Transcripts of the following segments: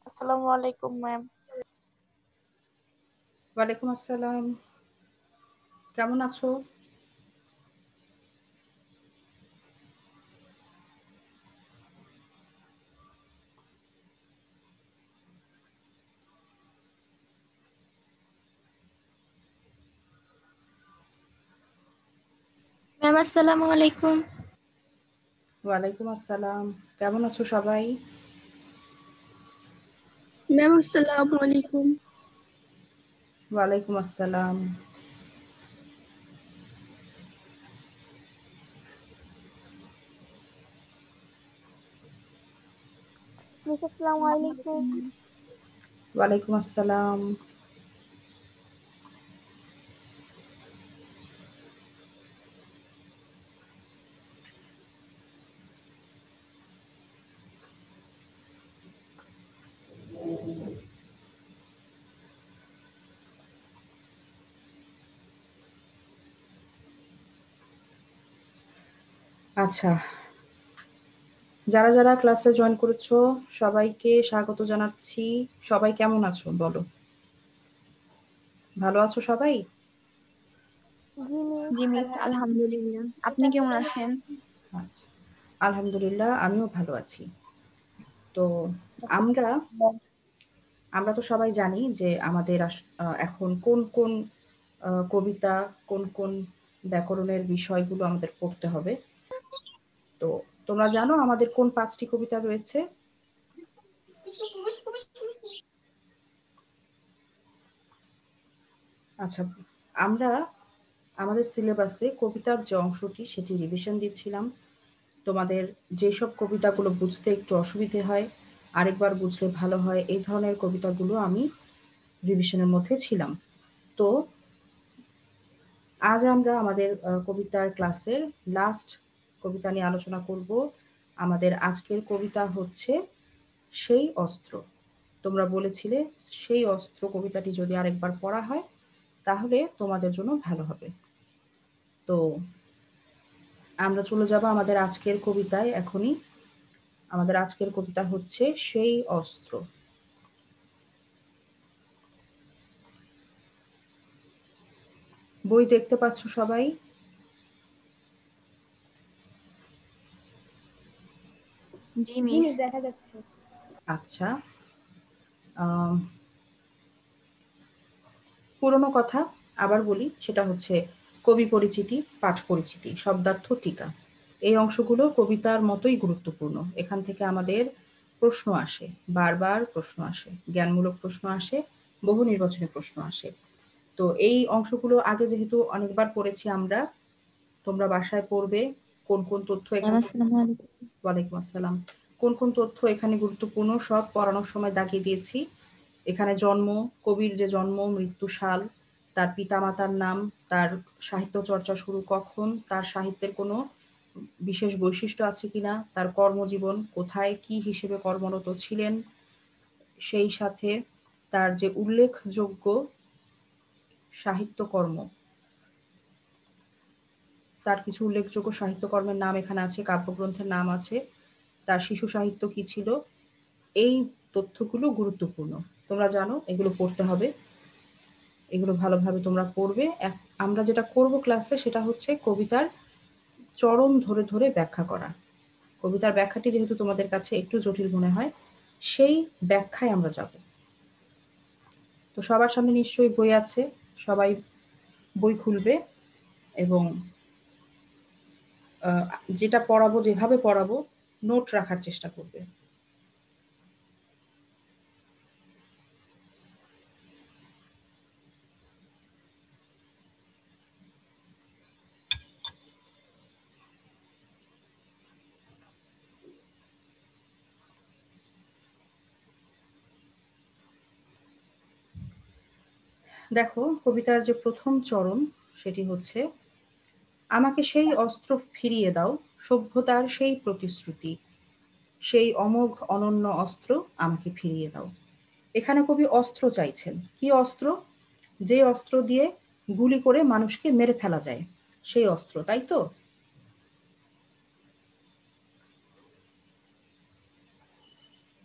আসসালামু আলাইকুম ম্যাম। ওয়ালাইকুম আসসালাম। কেমন আছো? ম্যাম আসসালামু আলাইকুম। ওয়ালাইকুম আসসালাম। কেমন আছো সবাই? ম্যাম আসসালামু আলাইকুম। ওয়ালাইকুম আসসালাম। মিস আসসালামু আলাইকুম। ওয়ালাইকুম আসসালাম। আচ্ছা, যারা যারা ক্লাসে জয়েন করেছো সবাইকে স্বাগত জানাচ্ছি। সবাই কেমন আছো বলো? ভালো আছো সবাই? জি মিস, জি মিস, আলহামদুলিল্লাহ। আপনি কেমন আছেন? আচ্ছা, আলহামদুলিল্লাহ আমিও ভালো আছি। তো আমরা আমরা তো সবাই জানি যে আমাদের এখন কোন কোন কবিতা, কোন কোন ব্যাকরণের বিষয়গুলো আমাদের পড়তে হবে। তো তোমরা জানো আমাদের কোন ৫টি কবিতা রয়েছে? আচ্ছা, আমরা আমাদের সিলেবাসে কবিতার যে অংশটি সেটি রিভিশন দিচ্ছিলাম। তোমাদের যেসব কবিতাগুলো বুঝতে একটু অসুবিধে হয়, আরেকবার বুঝলে ভালো হয়, এই ধরনের কবিতাগুলো আমি রিভিশনের মধ্যে ছিলাম। তো আজ আমরা আমাদের কবিতার ক্লাসের লাস্ট কবিতা নিয়ে আলোচনা করব। আমাদের আজকের কবিতা হচ্ছে সেই অস্ত্র। তোমরা বলেছিলে সেই অস্ত্র কবিতাটি যদি আরেকবার পড়া হয় তাহলে তোমাদের জন্য ভালো হবে। তো আমরা চলে যাব আমাদের আজকের কবিতায় এখনই। আমাদের আজকের কবিতা হচ্ছে সেই অস্ত্র। বই দেখতে পাচ্ছ সবাই? জি জি মিস। মিস দেখা যাচ্ছে। আচ্ছা, আম পুরনো কথা আবার বলি, সেটা হচ্ছে কবি পরিচিতি, পাঠ পরিচিতি, শব্দার্থ টিকা। এই অংশগুলো কবিতার মতোই গুরুত্বপূর্ণ। এখান থেকে আমাদের প্রশ্ন আসে, বারবার প্রশ্ন আসে, জ্ঞানমূলক প্রশ্ন আসে, বহু নির্বাচনী প্রশ্ন আসে। তো এই অংশগুলো আগে যেহেতু অনেকবার পড়েছি আমরা, তোমরা বাসায় পড়বে। কোন কোন তথ্য ম্যাম এখানে আসসালামু আলাইকুম। ওয়ালাইকুম আসসালাম। কোন কোন তথ্য এখানে গুরুত্বপূর্ণ সব পড়ানোর সময় দাগিয়ে দিয়েছি। এখানে জন্ম, কবির যে জন্ম, মৃত্যু সাল, তার পিতামাতার নাম, তার সাহিত্য চর্চা শুরু কখন, তার সাহিত্যের কোনো বিশেষ বৈশিষ্ট্য আছে কিনা, তার কর্মজীবন কোথায় কি হিসেবে কর্মরত ছিলেন, সেই সাথে তার যে উল্লেখযোগ্য সাহিত্যকর্ম, তার কিছু উল্লেখযোগ্য সাহিত্যকর্মের নাম এখানে আছে, কাব্যগ্রন্থের নাম আছে, তার শিশু সাহিত্য কি ছিল, এই তথ্যগুলো গুরুত্বপূর্ণ। তোমরা জানো এগুলো পড়তে হবে। এগুলো ভালোভাবে তোমরা পড়বে। আমরা যেটা করব ক্লাসে সেটা হচ্ছে কবিতার চরণ ধরে ধরে ব্যাখ্যা করা। কবিতার ব্যাখ্যাটি যেহেতু তোমাদের কাছে একটু জটিল মনে হয়, সেই ব্যাখ্যায় আমরা যাব। তো সবার সামনে নিশ্চয়ই বই আছে। সবাই বই খুলবে এবং আ যেটা পড়াবো, যেভাবে পড়াবো নোট রাখার চেষ্টা করবে। দেখো কবিতার যে ১ম চরণ সেটি হচ্ছে, আমাকে সেই অস্ত্র ফিরিয়ে দাও, সভ্যতার সেই প্রতিশ্রুতি, সেই অমোঘ অনন্য অস্ত্র আমাকে ফিরিয়ে দাও। এখানে কবি অস্ত্র চাইছেন। কি অস্ত্র? যে অস্ত্র দিয়ে গুলি করে মানুষকে মেরে ফেলা যায়, সেই অস্ত্র, তাই তো?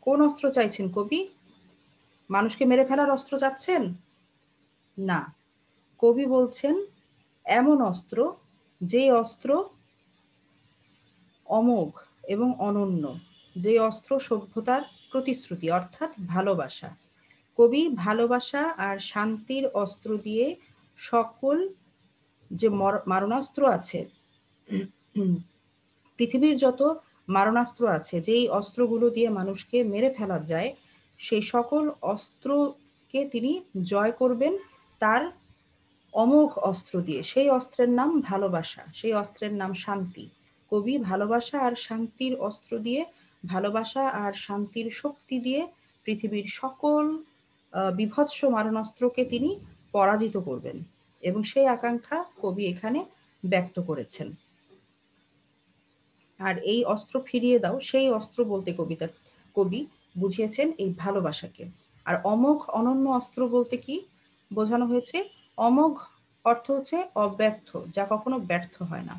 কোন অস্ত্র চাইছেন কবি? মানুষকে মেরে ফেলার অস্ত্র চাচ্ছেন? না, কবি বলছেন এমন অস্ত্র, যে অস্ত্র অমোঘ এবং অনন্য, যে অস্ত্র সভ্যতার প্রতিশ্রুতি, অর্থাৎ ভালোবাসা। কবি ভালোবাসা আর শান্তির অস্ত্র দিয়ে সকল যে মারণাস্ত্র আছে, পৃথিবীর যত মারণাস্ত্র আছে, যেই অস্ত্রগুলো দিয়ে মানুষকে মেরে ফেলা যায়, সেই সকল অস্ত্রকে তিনি জয় করবেন তার অমোঘ অস্ত্র দিয়ে। সেই অস্ত্রের নাম ভালোবাসা, সেই অস্ত্রের নাম শান্তি। কবি ভালোবাসা আর শান্তির অস্ত্র দিয়ে, ভালোবাসা আর শান্তির শক্তি দিয়ে পৃথিবীর সকল বীভৎস মারণাস্ত্রকে তিনি পরাজিত করবেন, এবং সেই আকাঙ্ক্ষা কবি এখানে ব্যক্ত করেছেন। আর এই অস্ত্র ফিরিয়ে দাও, সেই অস্ত্র বলতে কবি বুঝিয়েছেন এই ভালোবাসাকে। আর অমোঘ অনন্য অস্ত্র বলতে কি বোঝানো হয়েছে? অমোঘ অর্থ হচ্ছে অব্যর্থ, যা কখনো ব্যর্থ হয় না,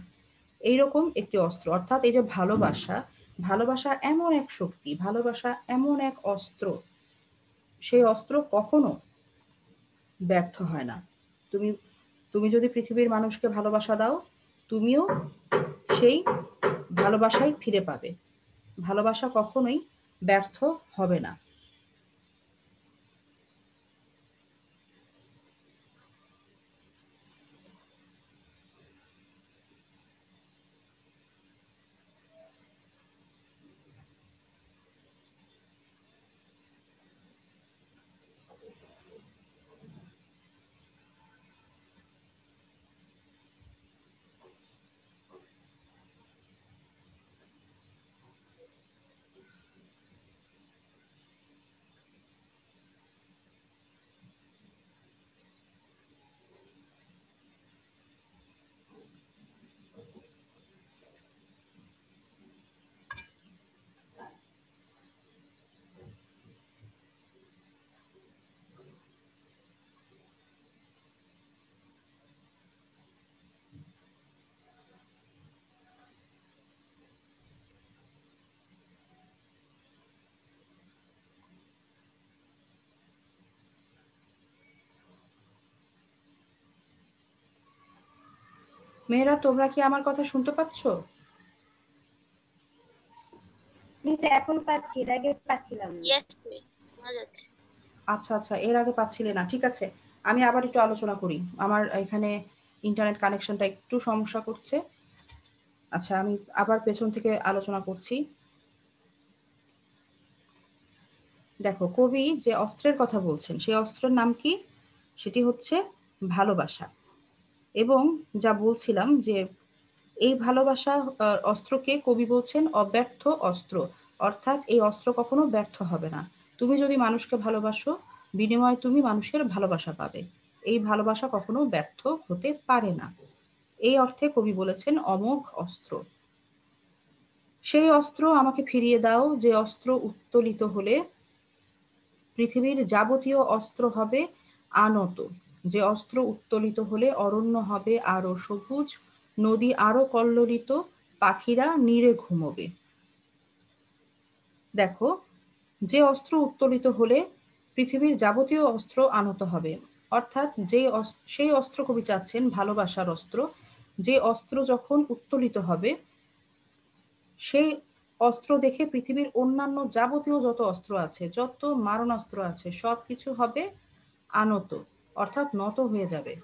এইরকম একটি অস্ত্র। অর্থাৎ এই যে ভালোবাসা, ভালোবাসা এমন এক শক্তি, ভালোবাসা এমন এক অস্ত্র, সেই অস্ত্র কখনো ব্যর্থ হয় না। তুমি তুমি যদি পৃথিবীর মানুষকে ভালোবাসা দাও, তুমিও সেই ভালোবাসাই ফিরে পাবে। ভালোবাসা কখনোই ব্যর্থ হবে না। মেয়েরা, তোমরা কি আমার কথা শুনতে পাচ্ছ? মিস এখন পাচ্ছি, এর আগে পাচ্ছিলাম না। ইয়েস মিস, শোনা যাচ্ছে। আচ্ছা আচ্ছা, এর আগে পাচ্ছিলে না, ঠিক আছে। আমি আবার একটু আলোচনা করি, আমার এখানে ইন্টারনেট কানেকশনটা একটু সমস্যা করছে। আচ্ছা, আমি আবার পেছন থেকে আলোচনা করছি। দেখো, কবি যে অস্ত্রের কথা বলছেন, সেই অস্ত্রের নাম কি? সেটি হচ্ছে ভালোবাসা। এবং যা বলছিলাম যে এই ভালোবাসা অস্ত্রকে কবি বলছেন অব্যর্থ অস্ত্র, অর্থাৎ এই অস্ত্র কখনো ব্যর্থ হবে না। তুমি যদি মানুষকে ভালোবাসো, বিনিময়ে তুমি মানুষের ভালোবাসা পাবে। এই ভালোবাসা কখনো ব্যর্থ হতে পারে না। এই অর্থে কবি বলেছেন অমোঘ অস্ত্র। সেই অস্ত্র আমাকে ফিরিয়ে দাও, যে অস্ত্র উত্তোলিত হলে পৃথিবীর যাবতীয় অস্ত্র হবে আনত, যে অস্ত্র উত্তোলিত হলে অরণ্য হবে আরো সবুজ, নদী আরো কল্লোলিত, পাখিরা নীড়ে ঘুমোবে। দেখো, যে অস্ত্র উত্তোলিত হলে পৃথিবীর যাবতীয় অস্ত্র আনত হবে, অর্থাৎ সেই অস্ত্র কবি চাচ্ছেন ভালোবাসার অস্ত্র। যে অস্ত্র যখন উত্তোলিত হবে, সেই অস্ত্র দেখে পৃথিবীর অন্যান্য যাবতীয় যত অস্ত্র আছে, যত মারণাস্ত্র আছে, সবকিছু হবে আনত, অর্থাৎ নত হয়ে যাবে,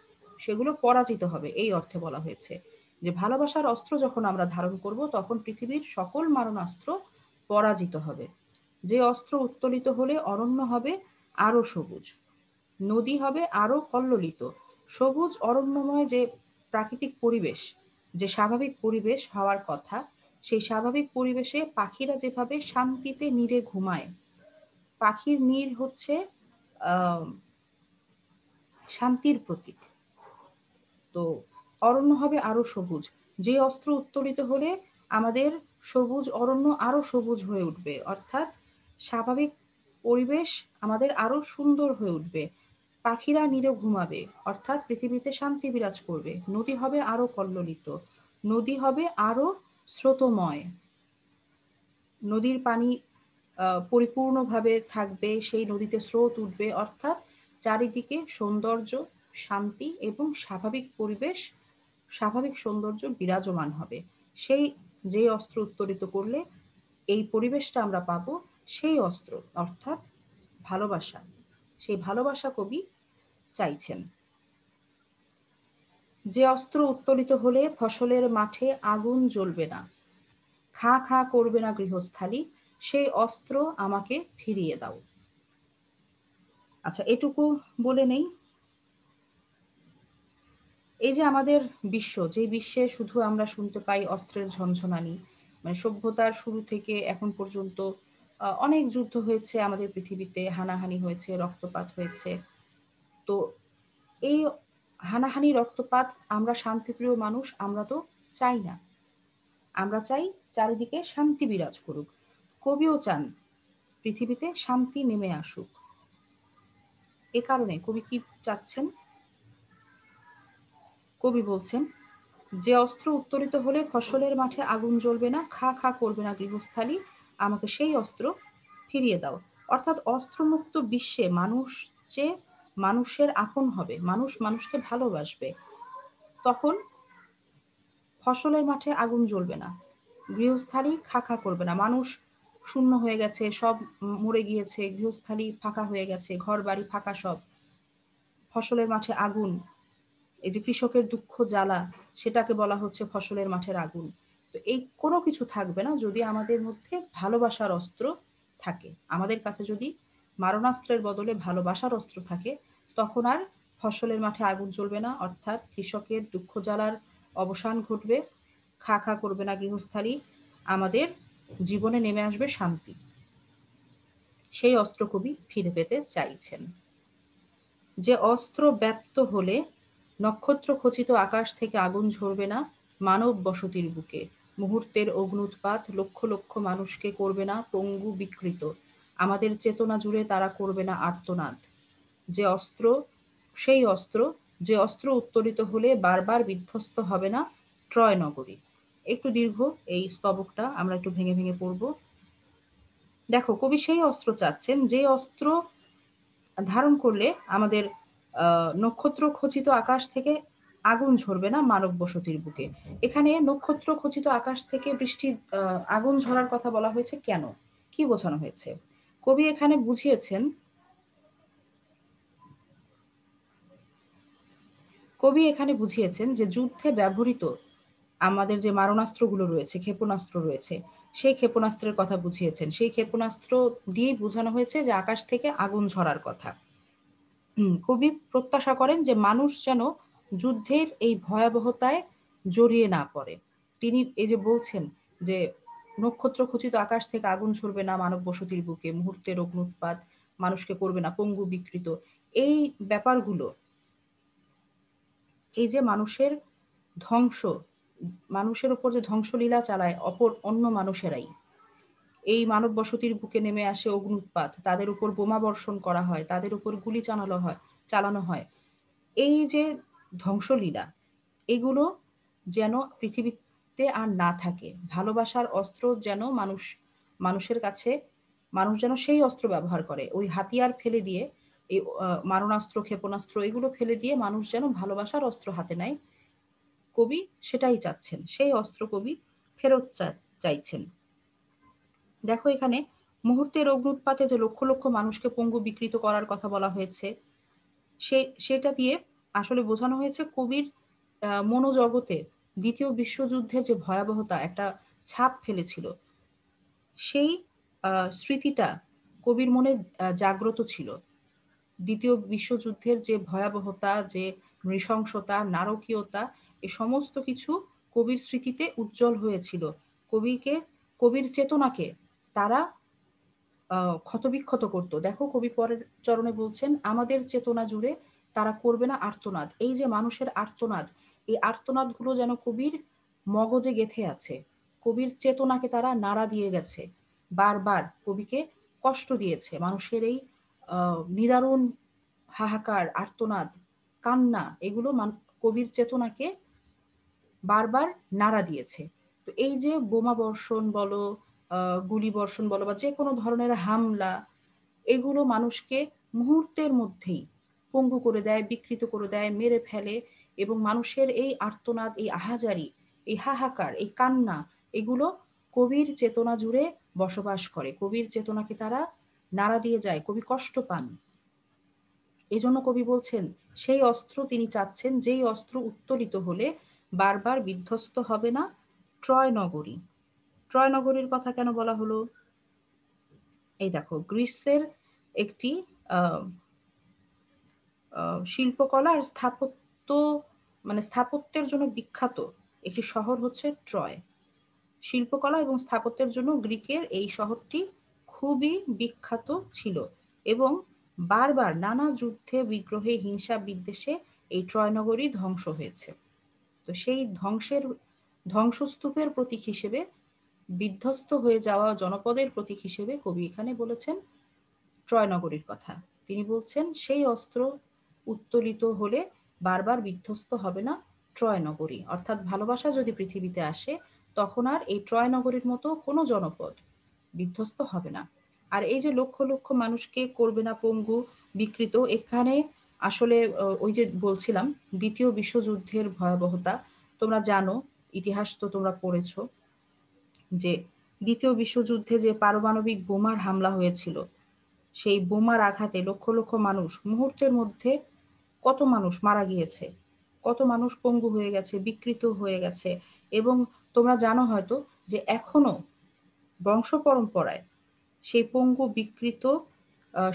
সেগুলো পরাজিত হবে। এই অর্থে বলা হয়েছে যে ভালোবাসার অস্ত্র যখন আমরা ধারণ করব, তখন পৃথিবীর সকল মারণাস্ত্র পরাজিত হবে। যে অস্ত্র উত্তোলিত হলে অরণ্য হবে আরো সবুজ, নদী হবে আরো কল্লোলিত। সবুজ অরণ্যময় যে প্রাকৃতিক পরিবেশ, যে স্বাভাবিক পরিবেশ হওয়ার কথা, সেই স্বাভাবিক পরিবেশে পাখিরা যেভাবে শান্তিতে নীড়ে ঘুমায়, পাখির নীড় হচ্ছে আহ শান্তির প্রতীক। তো অরণ্য হবে আরো সবুজ। যে অস্ত্র উত্তোলিত হলে আমাদের সবুজ অরণ্য আরো সবুজ হয়ে উঠবে, অর্থাৎ স্বাভাবিক পরিবেশ আমাদের আরো সুন্দর হয়ে উঠবে। পাখিরা নীড়ে ঘুমাবে, অর্থাৎ পৃথিবীতে শান্তি বিরাজ করবে। নদী হবে আরো কল্লোলিত, নদী হবে আরো স্রোতময়, নদীর পানি পরিপূর্ণভাবে থাকবে, সেই নদীতে স্রোত উঠবে, অর্থাৎ চারিদিকে সৌন্দর্য, শান্তি এবং স্বাভাবিক পরিবেশ, স্বাভাবিক সৌন্দর্য বিরাজমান হবে। সেই যে অস্ত্র উত্তোলিত করলে এই পরিবেশটা আমরা পাবো, সেই অস্ত্র অর্থাৎ ভালোবাসা। সেই ভালোবাসা কবি চাইছেন। যে অস্ত্র উত্তোলিত হলে ফসলের মাঠে আগুন জ্বলবে না, খা খা করবে না গৃহস্থালী, সেই অস্ত্র আমাকে ফিরিয়ে দাও। আচ্ছা, এটুকু বলে নেই। এই যে আমাদের বিশ্ব, যে বিশ্বে শুধু আমরা শুনতে পাই অস্ত্রের ঝনঝনানি, মানে সভ্যতার শুরু থেকে এখন পর্যন্ত অনেক যুদ্ধ হয়েছে আমাদের পৃথিবীতে, হানাহানি হয়েছে, রক্তপাত হয়েছে। তো এই হানাহানি, রক্তপাত, আমরা শান্তিপ্রিয় মানুষ, আমরা তো চাই না। আমরা চাই চারিদিকে শান্তি বিরাজ করুক। কবিও চান পৃথিবীতে শান্তি নেমে আসুক। এ কারণে কবি কি চাচ্ছেন? কবি বলছেন, যে অস্ত্র উত্তোলিত হলে ফসলের মাঠে আগুন জ্বলবে না, খা খা করবে না গৃহস্থালী, আমাকে সেই অস্ত্র ফিরিয়ে দাও। অর্থাৎ অস্ত্রমুক্ত বিশ্বে মানুষ যে মানুষের আপন হবে, মানুষ মানুষকে ভালোবাসবে, তখন ফসলের মাঠে আগুন জ্বলবে না, গৃহস্থালী খা খা করবে না, মানুষ শূন্য হয়ে গেছে, সব মরে গিয়েছে, গৃহস্থালী ফাঁকা হয়ে গেছে, ঘর বাড়ি ফাঁকা সব, ফসলের মাঠে আগুন, এই যে কৃষকের দুঃখ জ্বালা, সেটাকে বলা হচ্ছে ফসলের মাঠের আগুন। তো এই কোনো কিছু থাকবে না যদি আমাদের মধ্যে ভালোবাসার অস্ত্র থাকে। আমাদের কাছে যদি মারণাস্ত্রের বদলে ভালোবাসার অস্ত্র থাকে, তখন আর ফসলের মাঠে আগুন জ্বলবে না, অর্থাৎ কৃষকের দুঃখ জ্বালার অবসান ঘটবে, খা খা করবে না গৃহস্থালী, আমাদের জীবনে নেমে আসবে শান্তি। সেই অস্ত্র কবি ফিরে পেতে চাইছেন। যে অস্ত্র ব্যাপ্ত হলে নক্ষত্র খচিত আকাশ থেকে আগুন ঝরবে না মানব বসতির বুকে, মুহূর্তের অগ্নুৎপাত লক্ষ লক্ষ মানুষকে করবে না পঙ্গু বিকৃত, আমাদের চেতনা জুড়ে তারা করবে না আর্তনাদ। যে অস্ত্র, সেই অস্ত্র, যে অস্ত্র উত্তোলিত হলে বারবার বিধ্বস্ত হবে না ট্রয় নগরী। একটু দীর্ঘ এই স্তবকটা, আমরা একটু ভেঙে ভেঙে পড়ব। দেখো, কবি সেই অস্ত্র চাচ্ছেন যে অস্ত্র ধারণ করলে আমাদের নক্ষত্র খচিত আকাশ থেকে আগুন ঝরবে না মানব বসতির বুকে। এখানে নক্ষত্র খচিত আকাশ থেকে বৃষ্টি, আগুন ঝরার কথা বলা হয়েছে কেন, কি বোঝানো হয়েছে? কবি এখানে বুঝিয়েছেন, কবি এখানে বুঝিয়েছেন যে যুদ্ধে ব্যবহৃত আমাদের যে মারণাস্ত্রগুলো রয়েছে, ক্ষেপণাস্ত্র রয়েছে, সেই ক্ষেপণাস্ত্রের কথা বুঝিয়েছেন। সেই ক্ষেপণাস্ত্র দিয়েই বোঝানো হয়েছে যে আকাশ থেকে আগুন ঝরার কথা। কবি প্রত্যাশা করেন যে মানুষ যেন যুদ্ধের এই ভয়াবহতায় জড়িয়ে না পড়ে। তিনি এই যে বলছেন যে নক্ষত্র খচিত আকাশ থেকে আগুন ঝরবে না মানব বসতির বুকে, মুহূর্তের অগ্নুৎপাত মানুষকে করবে না পঙ্গু বিকৃত, এই ব্যাপারগুলো, এই যে মানুষের ধ্বংস, মানুষের উপর যে ধ্বংসলীলা চালায় অপর অন্য মানুষেরাই, এই মানব বসতির বুকে নেমে আসে অগ্নুৎপাত, তাদের উপর বোমা বর্ষণ করা হয়, তাদের উপর গুলি চালানো হয়, এই যে ধ্বংসলীলা, এগুলো যেন পৃথিবীতে আর না থাকে। ভালোবাসার অস্ত্র যেন মানুষের কাছে, মানুষ যেন সেই অস্ত্র ব্যবহার করে, ওই হাতিয়ার ফেলে দিয়ে, এই মারণাস্ত্র ক্ষেপণাস্ত্র এগুলো ফেলে দিয়ে মানুষ যেন ভালোবাসার অস্ত্র হাতে নেয়। কবি সেটাই চাচ্ছেন, সেই অস্ত্র কবি ফেরত চাইছেন। দেখো, এখানে মুহূর্তের অগ্নুৎপাতে যে লক্ষ লক্ষ মানুষকে পঙ্গু বিকৃত করার কথা বলা হয়েছে, সেটা দিয়ে আসলে বোঝানো হয়েছে কবির মনোজগতে দ্বিতীয় বিশ্বযুদ্ধের যে ভয়াবহতা একটা ছাপ ফেলেছিল, সেই স্মৃতিটা কবির মনে জাগ্রত ছিল। দ্বিতীয় বিশ্বযুদ্ধের যে ভয়াবহতা, যে নৃশংসতা, নারকীয়তা, এ সমস্ত কিছু কবির স্মৃতিতে উজ্জ্বল হয়েছিল। কবির চেতনাকে তারা ক্ষতবিক্ষত করতো। দেখো, কবি পরের চরণে বলছেন, আমাদের চেতনা জুড়ে তারা করবে না আর্তনাদ। এই যে মানুষের আর্তনাদ, এই আর্তনাদগুলো যেন কবির মগজে গেঁথে আছে, কবির চেতনাকে তারা নাড়া দিয়ে গেছে, বারবার কবিকে কষ্ট দিয়েছে। মানুষের এই নিদারুণ হাহাকার, আর্তনাদ, কান্না, এগুলো কবির চেতনাকে বারবার নাড়া দিয়েছে। তো এই যে বোমা বর্ষণ বলো, গুলি বর্ষণ বলো বা যে কোনো ধরনের হামলা, এগুলো মানুষকে মুহূর্তের মধ্যেই পঙ্গু করে দেয়, বিকৃত করে দেয়, মেরে ফেলে। এবং মানুষের এই আর্তনাদ, এই আহাজারি, এই হাহাকার, এই কান্না, এগুলো কবির চেতনা জুড়ে বসবাস করে। কবির চেতনাকে তারা নাড়া দিয়ে যায়, কবি কষ্ট পান। এজন্য কবি বলছেন সেই অস্ত্র তিনি চাচ্ছেন, যেই অস্ত্র উত্তোলিত হলে বারবার বিধ্বস্ত হবে না ট্রয় নগরী। ট্রয় নগরীর কথা কেন বলা হলো? এই দেখো, গ্রিসের একটি আহ শিল্পকলা আর স্থাপত্য, মানে স্থাপত্যের জন্য বিখ্যাত একটি শহর হচ্ছে ট্রয়। শিল্পকলা এবং স্থাপত্যের জন্য গ্রিকের এই শহরটি খুবই বিখ্যাত ছিল এবং বারবার নানা যুদ্ধে, বিগ্রহে, হিংসা, বিদ্বেষে এই ট্রয় নগরী ধ্বংস হয়েছে। তো সেই ধ্বংসস্তূপের প্রতীক হিসেবে, বিধ্বস্ত হয়ে যাওয়া জনপদের প্রতীক হিসেবে কবি এখানে বলেছেন ট্রয় নগরীর কথা। তিনি বলছেন সেই অস্ত্র উত্তোলিত হলে বারবার বিধ্বস্ত হবে না ট্রয় নগরী। অর্থাৎ ভালোবাসা যদি পৃথিবীতে আসে, তখন আর এই ট্রয় নগরীর মতো কোনো জনপদ বিধ্বস্ত হবে না। আর এই যে লক্ষ লক্ষ মানুষকে করবে না পঙ্গু, বিকৃত, এখানে আসলে ওই যে বলছিলাম দ্বিতীয় বিশ্বযুদ্ধের ভয়াবহতা। তোমরা জানো, ইতিহাস তো তোমরা পড়েছো, যে দ্বিতীয় বিশ্বযুদ্ধে যে পারমাণবিক বোমার হামলা হয়েছিল, সেই বোমার আঘাতে লক্ষ লক্ষ মানুষ মুহূর্তের মধ্যে, কত মানুষ মারা গিয়েছে, কত মানুষ পঙ্গু হয়ে গেছে, বিকৃত হয়ে গেছে। এবং তোমরা জানো হয়তো যে এখনো বংশ পরম্পরায় সেই পঙ্গু বিকৃত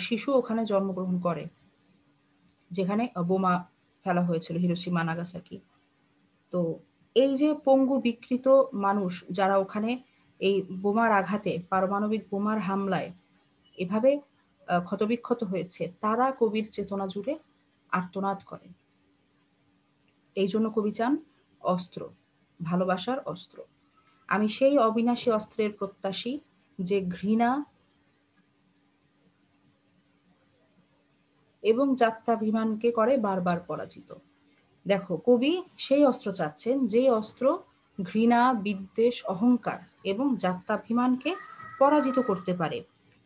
শিশু ওখানে জন্মগ্রহণ করে, যেখানে বোমা ফেলা হয়েছিল হিরোশিমা নাগাসাকি। তো এই যে পঙ্গু বিকৃত মানুষ যারা ওখানে এই বোমার আঘাতে, পারমাণবিক বোমার হামলায় এভাবে ক্ষতবিক্ষত হয়েছে, তারা কবির চেতনা জুড়ে আর্তনাদ করে। এই জন্য কবি চান অস্ত্র, ভালোবাসার অস্ত্র। আমি সেই অবিনাশী অস্ত্রের প্রত্যাশী, যে ঘৃণা এবং যাত্রাভিমানকে করে বারবার পরাজিত। দেখো, কবি সেই অস্ত্র চাচ্ছেন যে অস্ত্র ঘৃণা, বিদ্বেষ, অহংকার এবং যাত্রাভিমানকে পরাজিত করতে পারে।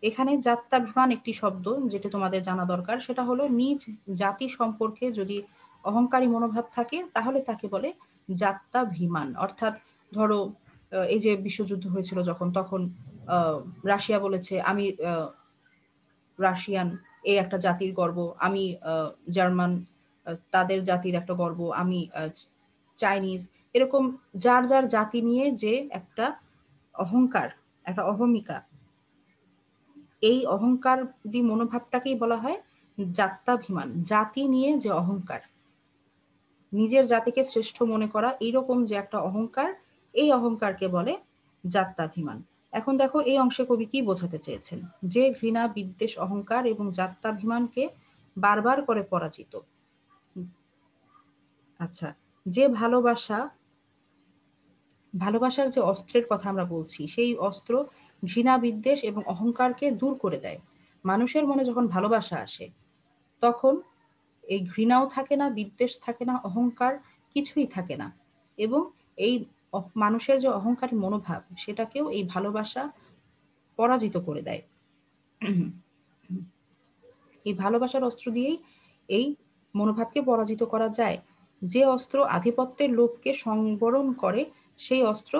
এখানে যাত্রাভিমান একটি শব্দ যেটা তোমাদের জানা দরকার, সেটা হলো নিজ জাতি সম্পর্কে যদি অহংকারী মনোভাব থাকে তাহলে তাকে বলে যাত্রাভিমান। অর্থাৎ ধরো এই যে বিশ্বযুদ্ধ হয়েছিল যখন, তখন রাশিয়া বলেছে আমি রাশিয়ান, এই একটা জাতির গর্ব, আমি জার্মান, তাদের জাতির একটা গর্ব, আমি চাইনিজ। এরকম যার যার জাতি নিয়ে যে একটা অহংকার, একটা অহমিকা, এই অহংকারী মনোভাবটাকেই বলা হয় জাত্যাভিমান। জাতি নিয়ে যে অহংকার, নিজের জাতিকে শ্রেষ্ঠ মনে করা, এইরকম যে একটা অহংকার, এই অহংকারকে বলে জাত্যাভিমান। এখন দেখো এই অংশে কবি কি বোঝাতে চেয়েছেন, যে ঘৃণা, বিদ্বেষ, অহংকার এবং জাত্যাভিমানকে বারবার করে পরাজিত। আচ্ছা, যে ভালোবাসার যে অস্ত্রের কথা আমরা বলছি, সেই অস্ত্র ঘৃণা, বিদ্বেষ এবং অহংকারকে দূর করে দেয়। মানুষের মনে যখন ভালোবাসা আসে, তখন এই ঘৃণাও থাকে না, বিদ্বেষ থাকে না, অহংকার কিছুই থাকে না। এবং এই মানুষের যে অহংকারী মনোভাব, সেটাকেও এই ভালোবাসা পরাজিত করে দেয়। এই ভালোবাসার অস্ত্র দিয়েই এই মনোভাবকে পরাজিত করা যায়। যে অস্ত্র আধিপত্যের লোভকে সংবরণ করে, সেই অস্ত্র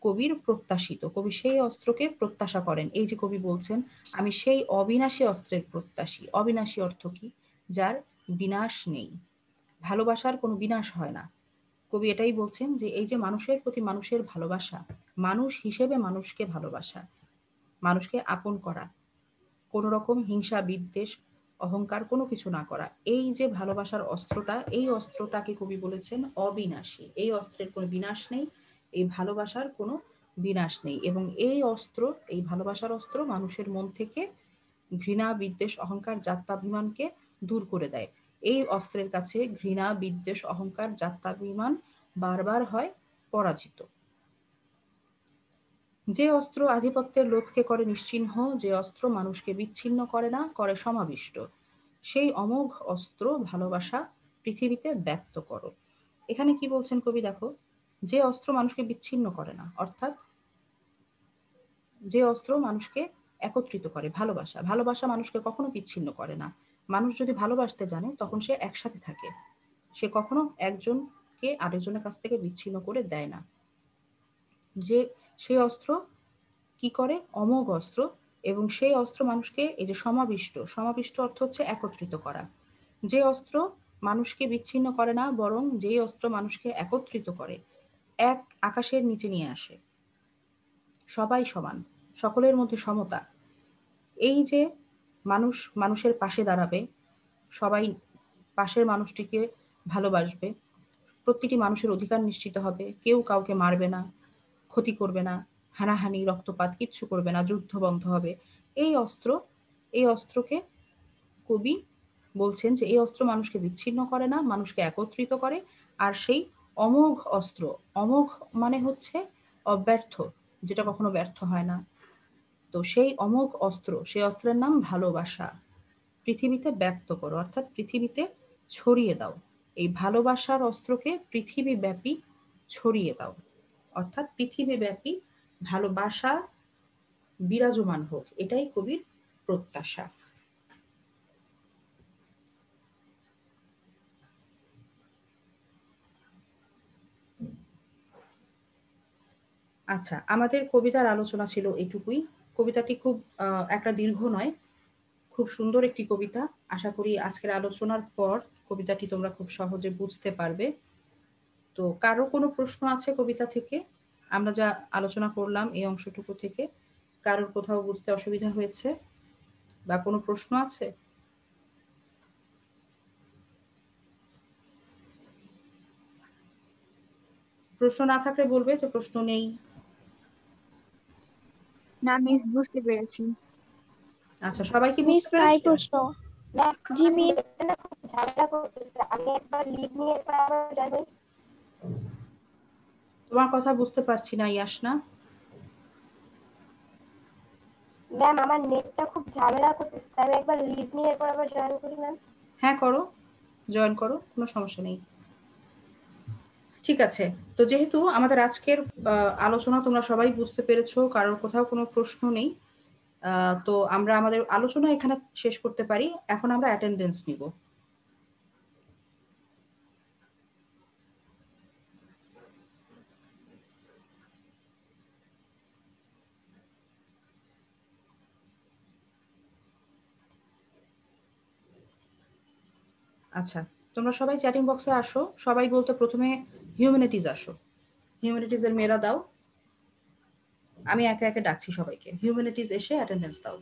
কবির প্রত্যাশিত। কবি সেই অস্ত্রকে প্রত্যাশা করেন। এই যে কবি বলছেন আমি সেই অবিনাশী অস্ত্রের প্রত্যাশী। অবিনাশী অর্থ কি? যার বিনাশ নেই। ভালোবাসার কোনো বিনাশ হয় না। কবি এটাই বলছেন যে এই যে মানুষের প্রতি মানুষের ভালোবাসা, মানুষ হিসেবে মানুষকে ভালোবাসা, মানুষকে আপন করা, কোনো রকম হিংসা, বিদ্বেষ, অহংকার কোনো কিছু না করা, এই যে ভালোবাসার অস্ত্রটা, এই অস্ত্রটাকে কবি বলেছেন অবিনাশী। এই অস্ত্রের কোনো বিনাশ নেই, এই ভালোবাসার কোনো বিনাশ নেই। এবং এই অস্ত্র, এই ভালোবাসার অস্ত্র মানুষের মন থেকে ঘৃণা, বিদ্বেষ, অহংকার, জাত্যাভিমানকে দূর করে দেয়। এই অস্ত্রের কাছে ঘৃণা, বিদ্বেষ, অহংকার, জাত্যাভিমান বারবার হয় পরাজিত। যে অস্ত্র আধিপত্যের লোভকে করে নিশ্চিহ্ন, যে অস্ত্র মানুষকে বিচ্ছিন্ন করে না, করে সমাবিষ্ট, সেই অমোঘ অস্ত্র ভালোবাসা পৃথিবীতে ব্যক্ত করো। এখানে কি বলছেন কবি দেখো, যে অস্ত্র মানুষকে বিচ্ছিন্ন করে না, অর্থাৎ যে অস্ত্র মানুষকে একত্রিত করে, ভালোবাসা। ভালোবাসা মানুষকে কখনো বিচ্ছিন্ন করে না। মানুষ যদি ভালোবাসতে জানে তখন সে একসাথে থাকে। সে কখনো একজনকে আরেকজনের কাছ থেকে বিচ্ছিন্ন করে দেয় না। যে সেই অস্ত্র কি করে? অমোঘ অস্ত্র, এবং সেই অস্ত্র মানুষকে এই যে সমাবিষ্ট, সমাবিষ্ট অর্থ হচ্ছে একত্রিত করা। যে অস্ত্র মানুষকে বিচ্ছিন্ন করে না, বরং যেই অস্ত্র মানুষকে একত্রিত করে, এক আকাশের নিচে নিয়ে আসে। সবাই সমান, সকলের মধ্যে সমতা। এই যে মানুষ মানুষের পাশে দাঁড়াবে, সবাই পাশের মানুষটিকে ভালোবাসবে, প্রতিটি মানুষের অধিকার নিশ্চিত হবে, কেউ কাউকে মারবে না, ক্ষতি করবে না, হানাহানি, রক্তপাত কিচ্ছু করবে না, যুদ্ধ বন্ধ হবে। এই অস্ত্র, এই অস্ত্রকে কবি বলছেন যে এই অস্ত্র মানুষকে বিচ্ছিন্ন করে না, মানুষকে একত্রিত করে। আর সেই অমোঘ অস্ত্র, অমোঘ মানে হচ্ছে অব্যর্থ, যেটা কখনো ব্যর্থ হয় না। তো সেই অমোঘ অস্ত্র, সেই অস্ত্রের নাম ভালোবাসা। পৃথিবীতে ব্যক্ত করো, অর্থাৎ পৃথিবীতে ছড়িয়ে দাও। এই ভালোবাসার অস্ত্রকে পৃথিবীব্যাপী ছড়িয়ে দাও, অর্থাৎ পৃথিবীব্যাপী ভালোবাসা বিরাজমান হোক, এটাই কবির প্রত্যাশা। আচ্ছা, আমাদের কবিতার আলোচনা ছিল এটুকুই। কবিতাটি খুব একটা দীর্ঘ নয়, খুব সুন্দর একটি কবিতা। আশা করি আজকের আলোচনার পর কবিতাটি তোমরা খুব সহজে বুঝতে পারবে। তো কারো কোনো প্রশ্ন আছে কবিতা থেকে? আমরা যা আলোচনা করলাম এই অংশটুকু থেকে কারোর কোথাও বুঝতে অসুবিধা হয়েছে বা কোনো প্রশ্ন আছে? প্রশ্ন না থাকলে বলবে যে প্রশ্ন নেই। না মিস, বুঝতে পেরেছি। আচ্ছা, সবাই কি মিস বুঝতে নাই পেরেছে? প্রশ্ন। ম্যাম জি আমার মিস। নেটটা না খুব ঝামেলা করতেছে, আমি একবার লিভ নিয়ে এরপর আবার জয়েন হই। তোমার কথা বুঝতে পারছি না, ইয়াসনা। ম্যাম আমার নেটটা খুব ঝামেলা করতেছে, আমি একবার লিভ নিয়ে এরপর আবার জয়েন করি ম্যাম। হ্যাঁ করো, জয়েন করো, কোনো সমস্যা নেই। ঠিক আছে। তো যেহেতু আমাদের আজকের আলোচনা তোমরা সবাই বুঝতে পেরেছো, কারোর কোথাও কোনো প্রশ্ন নেই, তো আমরা আমাদের আলোচনা এখানে শেষ করতে পারি। এখন আমরা অ্যাটেন্ডেন্স নিব। আচ্ছা, তোমরা সবাই চ্যাটিং বক্সে আসো। সবাই বলতে প্রথমে হিউম্যানিটিজ আসো। হিউম্যানিটিজ এর মেয়েরা দাও। আমি একে একে ডাকছি সবাইকে। হিউম্যানিটিজ এসে অ্যাটেন্ডেন্স দাও।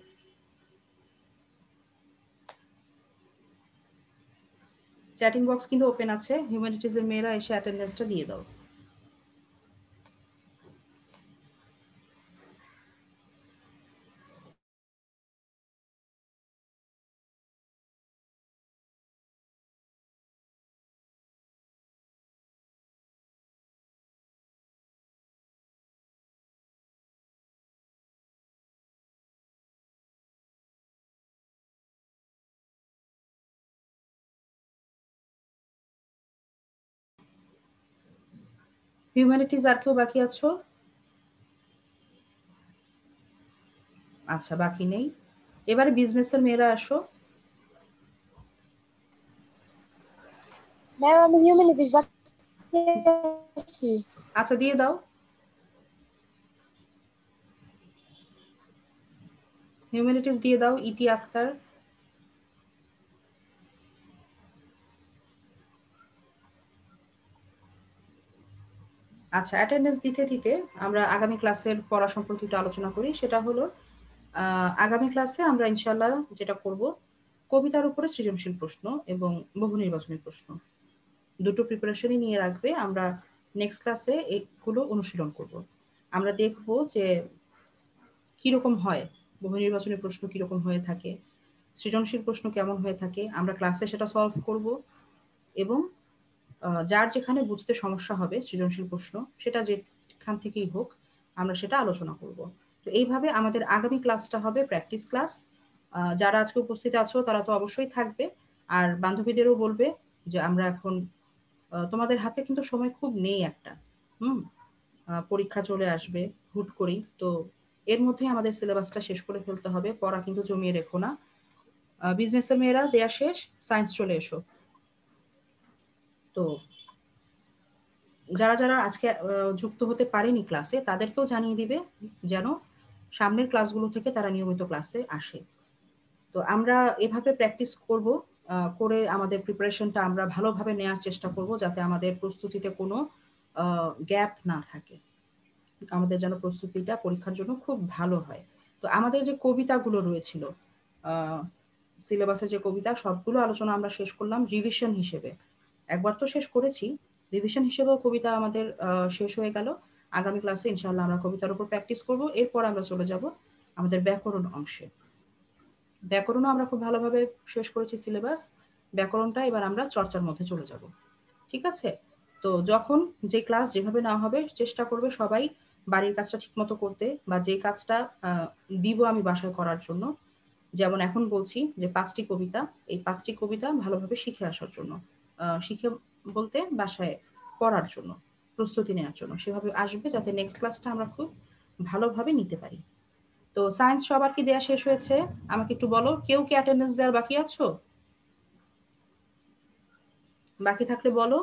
চ্যাটিং বক্স কিন্তু ওপেন আছে। হিউম্যানিটিজ এর মেয়েরা এসে অ্যাটেন্ডেন্সটা দিয়ে দাও। হিউম্যানিটিজ আর কেউ বাকি আছো? আচ্ছা, বাকি নেই। এবারে বিজনেসের মেয়েরা আসো। ম্যাম আমি হিউম্যানিটিজ বাকি আছি। আচ্ছা, দিয়ে দাও। হিউম্যানিটিজ দিয়ে দাও। ইতি আক্তার। আচ্ছা, অ্যাটেন্ডেন্স দিতে দিতে আমরা আগামী ক্লাসের পড়া সম্পর্কে একটু আলোচনা করি। সেটা হলো আগামী ক্লাসে আমরা ইনশাল্লাহ যেটা করব, কবিতার উপরে সৃজনশীল প্রশ্ন এবং বহু নির্বাচনী প্রশ্ন দুটো প্রিপারেশনই নিয়ে রাখবে। আমরা নেক্সট ক্লাসে এগুলো অনুশীলন করব। আমরা দেখব যে কিরকম হয়, বহু নির্বাচনী প্রশ্ন কিরকম হয়ে থাকে, সৃজনশীল প্রশ্ন কেমন হয়ে থাকে। আমরা ক্লাসে সেটা সলভ করব এবং যার যেখানে বুঝতে সমস্যা হবে সৃজনশীল প্রশ্ন, সেটা যেখান থেকেই হোক আমরা সেটা আলোচনা করব। তো এইভাবে আমাদের আগামী ক্লাসটা হবে প্র্যাকটিস ক্লাস। যারা আজকে উপস্থিত আছো তারা তো অবশ্যই থাকবে, আর বান্ধবীদেরও বলবে যে আমরা এখন তোমাদের হাতে কিন্তু সময় খুব নেই একটা। হুম। পরীক্ষা চলে আসবে হুট করেই। তো এর মধ্যে আমাদের সিলেবাসটা শেষ করে ফেলতে হবে, পড়া কিন্তু জমিয়ে রেখো না। বিজনেসের মেয়েরা দেয়া শেষ, সায়েন্স চলে এসো। তো যারা যারা আজকে যুক্ত হতে পারেনি ক্লাসে তাদেরকেও জানিয়ে দিবে যেন সামনের ক্লাসগুলো থেকে তারা নিয়মিত ক্লাসে আসে। তো আমরা এভাবে প্র্যাকটিস করব, করে আমাদের প্রিপারেশনটা আমরা ভালোভাবে নেওয়ার চেষ্টা করব যাতে আমাদের প্রস্তুতিতে কোনো গ্যাপ না থাকে, আমাদের যেন প্রস্তুতিটা পরীক্ষার জন্য খুব ভালো হয়। তো আমাদের যে কবিতাগুলো রয়েছিল, সিলেবাসের যে কবিতা, সবগুলো আলোচনা আমরা শেষ করলাম রিভিশন হিসেবে। একবার তো শেষ করেছি, রিভিশন হিসেবেও কবিতা আমাদের শেষ হয়ে গেল। আগামী ক্লাসে ইনশাআল্লাহ আমরা কবিতার উপর প্র্যাকটিস করব। এরপর আমরা চলে যাব আমাদের ব্যাকরণ অংশে। ব্যাকরণও আমরা খুব ভালোভাবে শেষ করেছি সিলেবাস। ব্যাকরণটা এবার আমরা চর্চার মধ্যে চলে যাব। ঠিক আছে? তো যখন যে ক্লাস যেভাবে নেওয়া হবে চেষ্টা করবে সবাই বাড়ির কাজটা ঠিকমতো করতে, বা যে কাজটা দিব আমি বাসায় করার জন্য। যেমন এখন বলছি যে ৫ টি কবিতা, এই ৫ টি কবিতা ভালোভাবে শিখে আসার জন্য। শিখে বলতে বাসায় পড়ার জন্য, প্রস্তুতি নেওয়ার জন্য। সেভাবে আসবে যাতে নেক্সট ক্লাসটা আমরা খুব ভালোভাবে নিতে পারি। তো সায়েন্স সবার কি দেয়া শেষ হয়েছে? আমাকে একটু বলো। কেউ কি অ্যাটেন্ডেন্স দেওয়ার বাকি আছো? বাকি থাকলে বলো।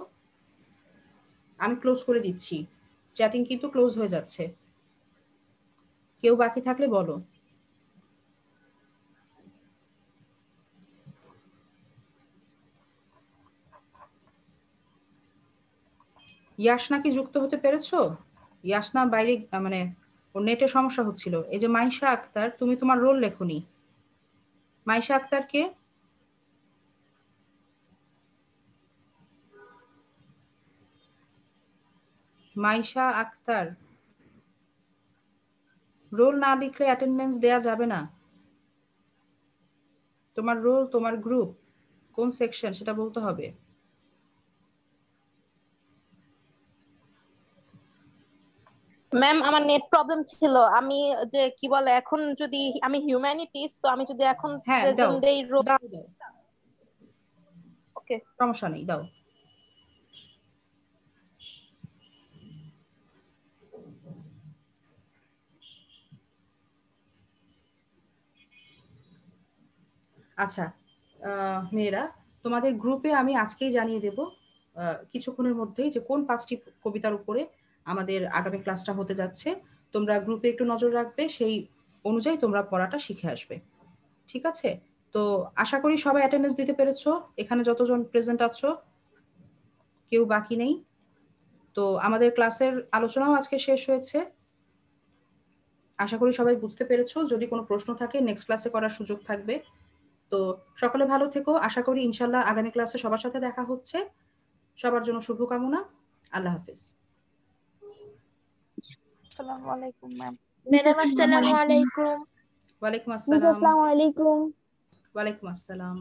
আমি ক্লোজ করে দিচ্ছি। চ্যাটিং কিন্তু ক্লোজ হয়ে যাচ্ছে। কেউ বাকি থাকলে বলো। ইয়াসনা কি যুক্ত হতে পেরেছো? ইয়াসনা বাইরে, মানে ওর নেটে সমস্যা হচ্ছিল। এই যে মাইশা আক্তার, তুমি তোমার রোল লেখনি। মাইশা আক্তার কে? মাইশা আক্তার, রোল না লিখলে অ্যাটেন্ডেন্স দেয়া যাবে না। তোমার রোল, তোমার গ্রুপ, কোন সেকশন সেটা বলতে হবে। ম্যাম আমার নেট প্রবলেম ছিল। আমি যে কি বলে, এখন যদি আমি হিউম্যানিটিস, তো আমি যদি এখন হ্যাঁ দাও, প্রেজেন্ট দেই দাও দাও, ওকে। সমস্যা নেই, দাও। আচ্ছা মেয়েরা, তোমাদের গ্রুপে আমি আজকেই জানিয়ে দেব কিছুক্ষণের মধ্যেই যে কোন ৫টি কবিতার উপরে আমাদের আগামী ক্লাসটা হতে যাচ্ছে। তোমরা গ্রুপে একটু নজর রাখবে, সেই অনুযায়ী তোমরা পড়াটা শিখে আসবে। ঠিক আছে? তো আশা করি সবাই অ্যাটেন্ডেন্স দিতে পেরেছো। এখানে যতজন প্রেজেন্ট আছো কেউ বাকি নেই। তো আমাদের ক্লাসের আলোচনাও আজকে শেষ হয়েছে। আশা করি সবাই বুঝতে পেরেছো। যদি কোনো প্রশ্ন থাকে নেক্সট ক্লাসে করার সুযোগ থাকবে। তো সকলে ভালো থেকো। আশা করি ইনশাআল্লাহ আগামী ক্লাসে সবার সাথে দেখা হচ্ছে। সবার জন্য শুভকামনা। আল্লাহ হাফেজ। আসসালামু আলাইকুম ম্যাম। মিস ম্যাডাম আসসালামু আসসালামু আলাইকুম। আলাইকুম। ওয়ালাইকুম মিস আসসালাম। আসসালামু আলাইকুম। ওয়ালাইকুম আসসালাম।